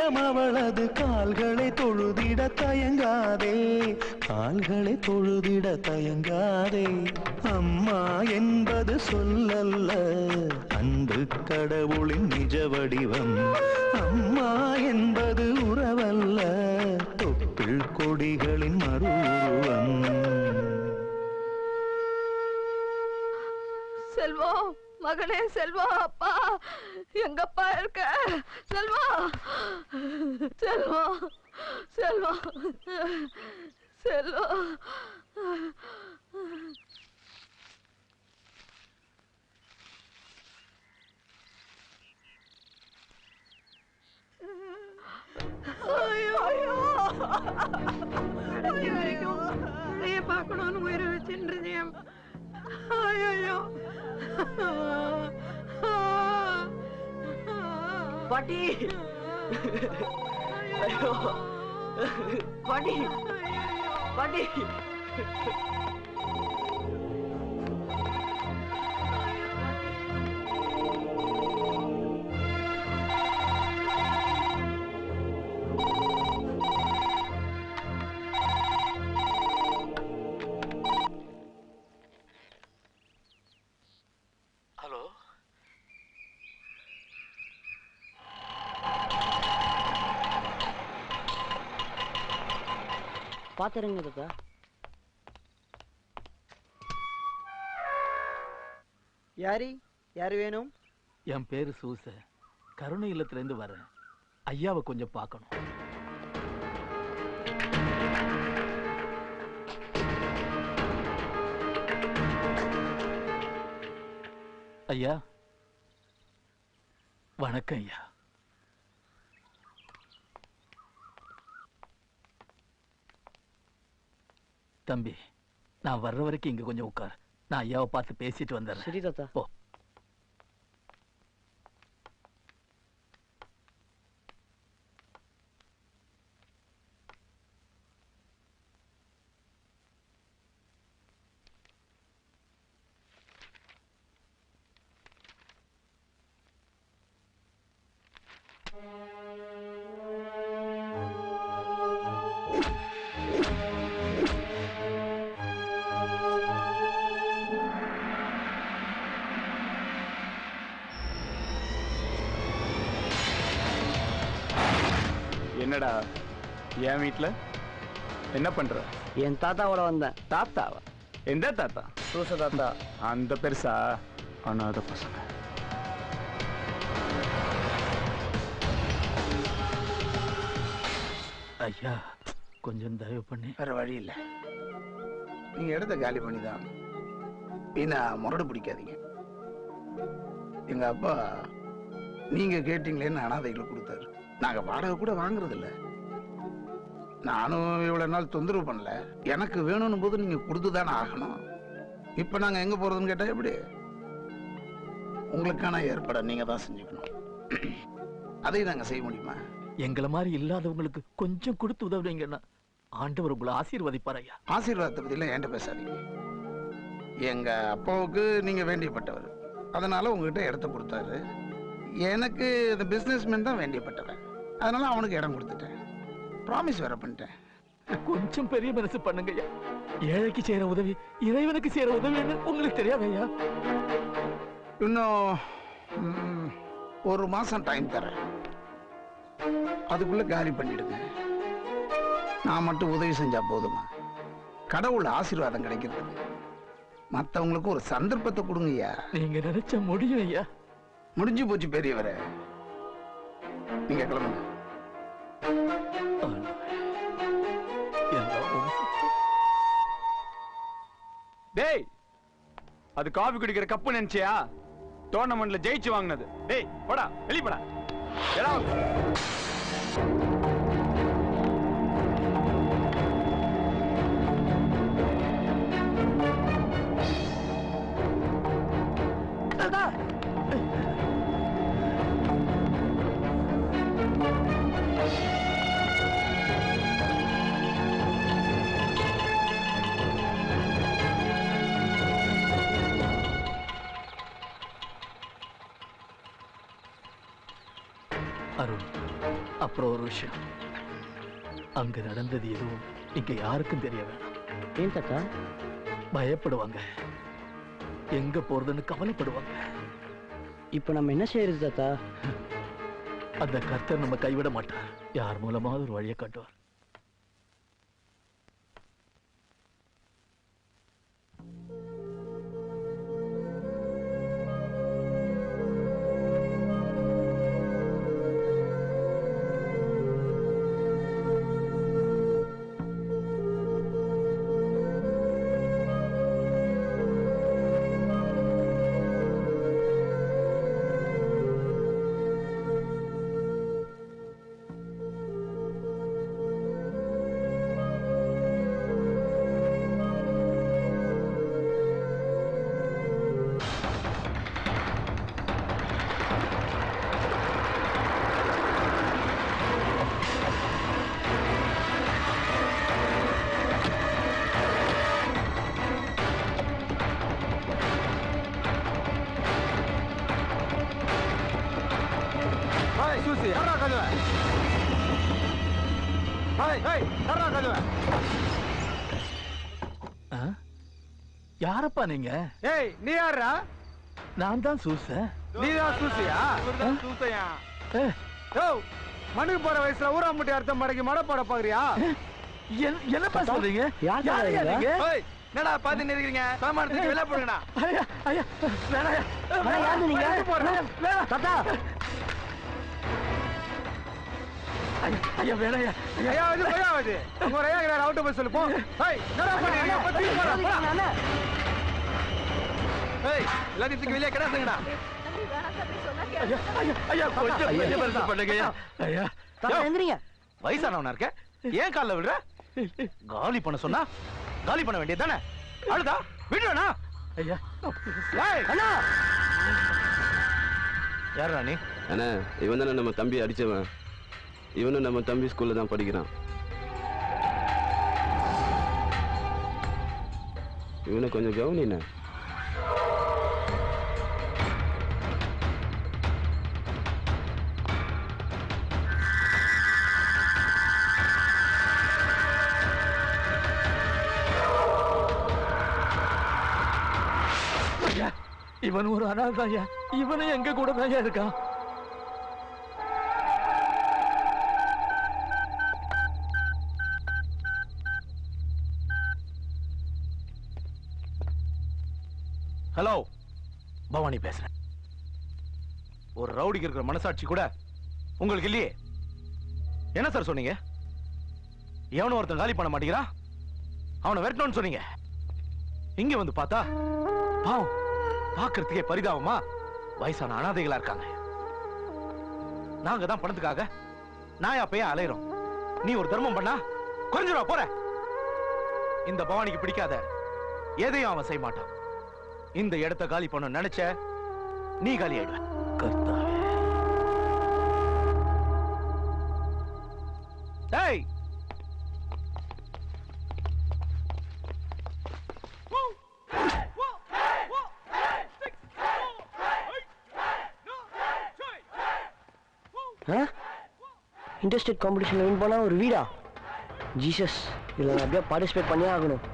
நேரம் அவளது கால்களை தொழுதிட தயங்காதே, கால்களை தொழுதிட தயங்காதே. அம்மா என்பது சொல்லல்ல, அன்பு கடவுளின் நிஜ வடிவம். அம்மா என்பது உறவல்ல, தொப்புள் கொடிகளின் மறு உருவம். செல்வா, மகனே செல்வா, அப்பா எங்கப்பா இருக்க? செல்வா, செல்வா, செல்வா, செல்வா. பார்க்கணும்னு உயிரை வச்சுருந்தேன். ஐயோ பாட்டி, ஐயோ பாட்டி, பாட்டி. ஹலோ, பாத்துருங்க தாத்தா. யாரு வேணும்? என் பேரு சூச, கருணை இல்லத்துல இருந்து வரேன். ஐயாவை கொஞ்சம் பார்க்கணும். ஐயா வணக்கம். ஐயா தம்பி, நான் வர்ற வரைக்கும் இங்க கொஞ்சம் உட்கார். நான் ஐயாவை பார்த்து பேசிட்டு வந்துடுறேன். சரி தாத்தா. போ. என்னடா என் வீட்டுல என்ன பண்ற? என் தாத்தாவோட வந்தேன். தாத்தாவா? எந்த தாத்தா? சூச தாத்தா. அந்த பெருசா? அனாத பசங்க. ஐயா கொஞ்சம் தயவு பண்ணி. வேற வழி இல்லை, நீங்க இடத்த காலி பண்ணிதான். வீணா முரடு பிடிக்காதீங்க. எங்க அப்பா நீங்க கேட்டீங்களேன்னு அனாதைகளை கொடுத்தாரு. நாங்க வாடகை கூட வாங்குறது இல்ல. நானும் இவ்வளவு நாள் தொந்தரவு பண்ணல. எனக்கு வேணும்னு போது நீங்க கொடுத்துதானே ஆகணும். இப்ப நாங்க எங்க போறதுன்னு கேட்டா எப்படி? உங்களுக்கான ஏற்பாடை நீங்க தான் செஞ்சுக்கணும். அதையும் நாங்க செய்ய முடியுமா? எங்களை மாதிரி இல்லாதவங்களுக்கு கொஞ்சம் கொடுத்து உதவுறீங்கன்னா ஆண்டவர் உங்களை ஆசீர்வதிப்பார் ஐயா. ஆசீர்வாதத்தை பத்தி எல்லாம் என்கிட்ட பேசாதீங்க. எங்க அப்பாவுக்கு நீங்க வேண்டியப்பட்டவர், அதனால உங்ககிட்ட இடத்த கொடுத்தாரு. எனக்கு இந்த பிசினஸ்மேன் தான் வேண்டியப்பட்டவன், அதனால அவனுக்கு இடம் கொடுத்துட்டேன். ப்ராமிஸ் வேற பண்ணிட்டேன். கொஞ்சம் பெரிய மனசு பண்ணுங்க ஐயா. ஏழைக்கு செய்யற உதவி இறைவனுக்கு செய்யற உதவின்னு உங்களுக்கு தெரியாது ஐயா. இன்னும் ஒரு மாசம் டைம் தரேன், அதுக்குள்ள காலி பண்ணிடுங்க. நான் மட்டும் உதவி செஞ்சா போதுமா? கடவுள் ஆசீர்வாதம் கிடைக்கிறது. மற்றவங்களுக்கு ஒரு சந்தர்ப்பத்தை கொடுங்க ஐயா. நீங்க நினைச்ச முடியும் ஐயா. முடிஞ்சு போச்சு பெரியவரே, நீங்க கிளம்புங்க. டேய், அது காபி குடிக்கிற கப்பு நினைச்சியா? டோர்னமெண்ட்ல ஜெயிச்சு வாங்கினது. டேய் போடா, வெளிய போடா. அருண், அப்புறம் ஒரு விஷயம். அங்க நடந்தது எதுவும் இங்க யாருக்கும் தெரிய வேணாம். ஏன் தாத்தா? பயப்படுவாங்க, எங்க போறதுன்னு கவலைப்படுவாங்க. இப்ப நம்ம என்ன செய்யறது தாத்தா? அந்த கர்த்தர் நம்ம கைவிட மாட்டார். யார் மூலமாவது ஒரு வழியை காட்டுவார். சூசி யாரா கழுவ? யாரா கழுவ? யாரப்பா நீங்க? ஏய் நீ யாரா? நான் தான் சூச. நீதான் சூசியா? சூசையா? ஓ மனுக்கு போற வயசுல ஊராம்பட்டி அர்த்தம் மடக்கி மடப்பாட பாக்குறியா? என்னப்பா சொல்றீங்க? யார் யார் நீங்க? நீங்க? என்னடா பாத்து நிக்கிறீங்க? சாமானத்துக்கு வெளிய போடுங்கடா. ஐயா ஐயா வேணாயா. யாரு நீங்க? தாத்தா ஐயா வேணாயா. ஐயா இது பையாவது. உங்க ஒரு ஐயா கிட்ட அவுட் போய் சொல்லு போ. ஏய் என்னடா பண்றீங்க? பத்தி போடா. ஏய் எல்லாத்தையும் வெளிய கிடாதுங்கடா. தம்பி வேணாம் தம்பி சொன்னா ஐயா ஐயா ஐயா கொஞ்சம் கொஞ்சம் பெருசு பண்ணுங்க ஐயா. ஐயா தாத்தா எந்திரிங்க. வயசானவனா இருக்க? ஏன் கால்ல விடுற? காலி பண்ண சொன்னா காலி பண்ண வேண்டியது தானே? அழுதா விடுவேனா? ஐயா ஏய் அண்ணா யாரா நீ? அண்ணா இவன் தானே நம்ம தம்பி அடிச்சவன். இவனும் நம்ம தம்பி ஸ்கூல்ல தான் படிக்கிறான். இவனை கொஞ்சம் கவனிண்ணே. இவன் ஒரு அனாதையா. இவனும் எங்க கூட தான் இருக்கான். ஹலோ பவானி பேசுறேன். ஒரு ரவுடிக்கு இருக்கிற மனசாட்சி கூட உங்களுக்கு இல்லையே. என்ன சார் சொன்னீங்க? எவனும் ஒருத்தன் காலி பண்ண மாட்டேங்கிறான், அவனை வெட்டணும்னு சொன்னீங்க. இங்க வந்து பார்த்தா பாவம் பார்க்கறதுக்கே பரிதாபமா வயசான அனாதைகளா இருக்காங்க. நாங்க தான் பணத்துக்காக நாயா பைய அலையிறோம். நீ ஒரு தர்மம் பண்ணா கொஞ்சம் போற. இந்த பவானிக்கு பிடிக்காத எதையும் அவன் செய்ய மாட்டான். இந்த இடத்தை காலி பண்ண நினைச்ச நீ காலி ஆயிடுவ. கர்த்தாவே. டேய் இன்டர்ஸ்டேட் காம்படிஷன்ல வின் பண்ணா ஒரு வீடா? ஜீசஸ், இதுல நான் அப்படியே பார்ட்டிசிபேட் பண்ணியே ஆகணும்.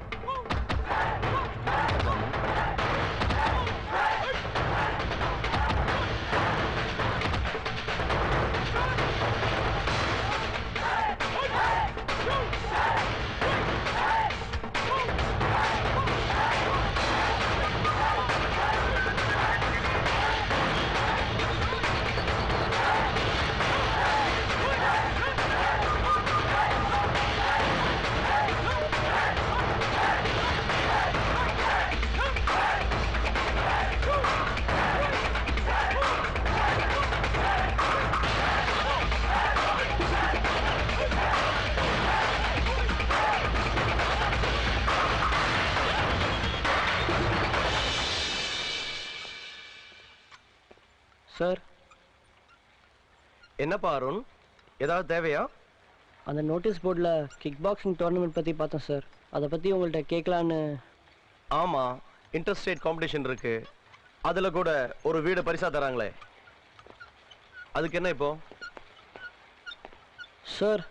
சார், என்னப்பா அருண், ஏதாவது தேவையா? அந்த நோட்டீஸ் போர்டில் கிக் பாக்ஸிங் டோர்னமெண்ட் பற்றி பார்த்தேன் சார். அதை பற்றி உங்கள்கிட்ட கேட்கலான்னு. ஆமா, இன்டர்ஸ்டேட் காம்படிஷன் இருக்கு. அதுல கூட ஒரு வீடு பரிசா தராங்களே, அதுக்கு என்ன இப்போ? சார்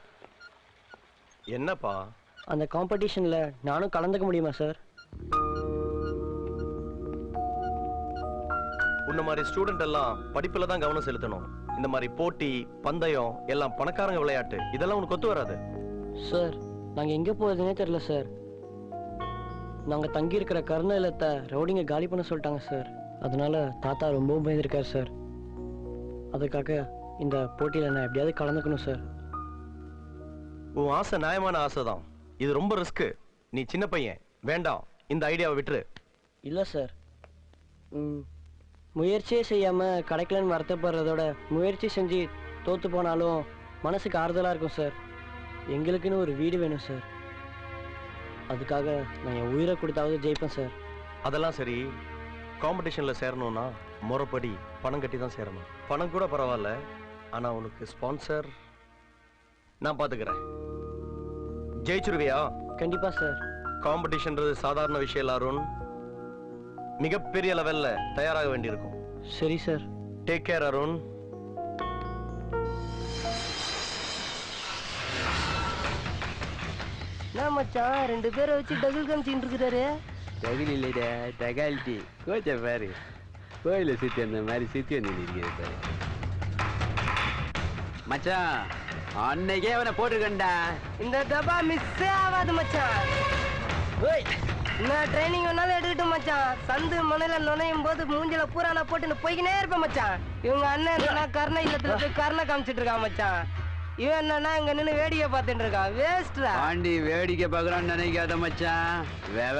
என்னப்பா? அந்த காம்படிஷன்ல நானும் கலந்துக்க முடியுமா சார்? உன்ன மாதிரி ஸ்டூடெண்ட் எல்லாம் படிப்புல தான் கவனம் செலுத்தணும். இந்த மாதிரி போட்டி பந்தயம் எல்லாம் பணக்காரங்க விளையாட்டு, இதெல்லாம் உனக்கு ஒத்து வராது. சார் நாங்கள் எங்கே போகிறதுனே தெரியல சார். நாங்கள் தங்கி இருக்கிற கருண இல்லத்தை ரவுடிங்க காலி பண்ண சொல்லிட்டாங்க சார். அதனால தாத்தா ரொம்பவும் பயந்துருக்காரு சார். அதுக்காக இந்த போட்டியில் நான் எப்படியாவது கலந்துக்கணும் சார். உன் ஆசை நியாயமான ஆசை தான். இது ரொம்ப ரிஸ்க். நீ சின்ன பையன், வேண்டாம், இந்த ஐடியாவை விட்டுரு. இல்லை சார், முயற்சியே செய்யாமல் கிடைக்கலன்னு வருத்தப்படுறதோட முயற்சி செஞ்சு தோற்று போனாலும் மனசுக்கு ஆறுதலாக இருக்கும் சார். எங்களுக்குன்னு ஒரு வீடு வேணும் சார். அதுக்காக நான் என் உயிரை கொடுத்தாவது ஜெயிப்பேன் சார். அதெல்லாம் சரி, காம்படிஷன்ல சேரணும்னா முறைப்படி பணம் கட்டி தான் சேரணும். பணம் கூட பரவாயில்ல, ஆனா உனக்கு ஸ்பான்சர் நான் பாத்துக்கிறேன். ஜெயிச்சிருவியா? கண்டிப்பா சார். காம்படிஷன்றது சாதாரண விஷயம் இல்ல அருண். மிகப்பெரிய லெவல்ல தயாராக வேண்டியிருக்கும். சரி சார். Take care Arun. நான் மச்சான் 2 பேரை வச்சு டகுல் காமிச்சிட்டு இருக்கிறாரு. தகுதி இல்லைடா, தகாலிட்டி கோச்ச பாரு. கோயில சுத்தி அந்த மாதிரி சுத்தி வந்து பாரு மச்சான். அன்னைக்கே அவனை போட்டுக்கண்டா. இந்த டப்பா மிஸ் ஆகாது மச்சான். நான் ட்ரைனிங் வேணாலும் எடுத்துட்டு மச்சான். சந்து மணல நுழையும் போது மூஞ்சில பூரான போட்டு போய்க்கினே இருப்பேன் மச்சான். இவங்க அண்ணன் கருணை இல்லத்துல போய் கருணை காமிச்சிட்டு இருக்கான் மச்சான். இவன் என்னன்னா இங்க நின்று வேடிக்கை பார்த்துட்டு இருக்கான். வேஸ்ட்ரா. ஆண்டி வேடிக்கை பார்க்கறான்னு நினைக்காத மச்சான்.